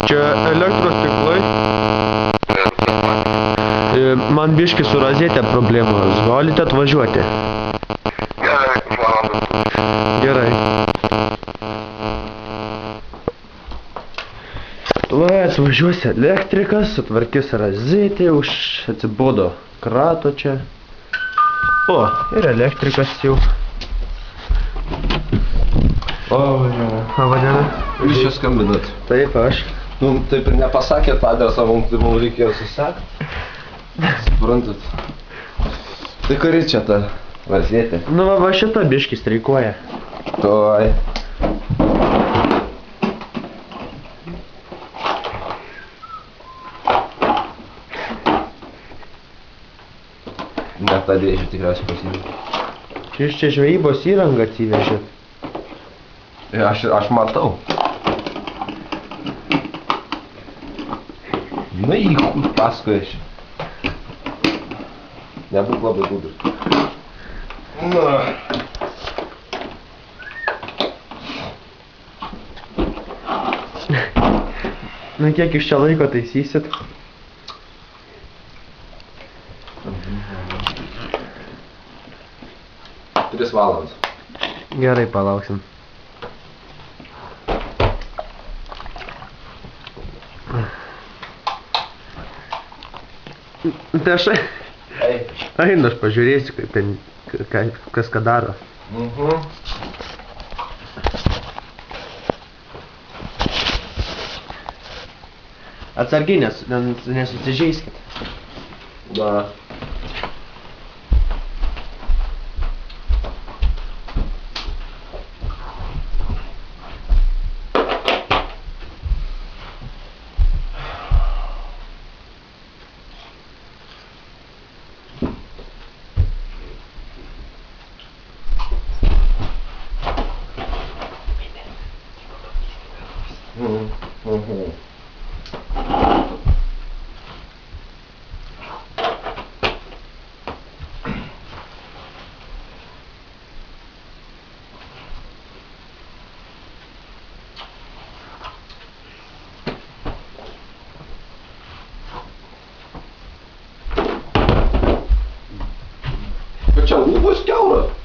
Čia elektros tinklai. Man biški su rozetė problemos. Galite atvažiuoti? Gerai. Tuoj atvažiuosi elektrikas, sutvarkys rozetė, atsibodo krato čia. O, ir elektrikas jau. O, jau. Vadina. Jūs čia skambinat? Taip, aš. Nu, taip ir nepasakėt adresą, mums reikėjo susekti. Suprantat? Tai kuri čia ta rozetė? Nu, va šita biški streikuoja. Tuoj. Net tą dėžę tikriausiai pasiimti. Jūs čia žvejybos įrangą atsivežėt. Aš matau. Na į kur paskui aš. Nebūk labai gudrus. Na. Na kiek iš čia laiko taisysit? Tris valandas. Gerai, palauksim. Tai aš einu, aš pažiūrėsiu, kas ką daro. Atsargiai, nesusižeiskit. Da. Čia lūpos kiauros.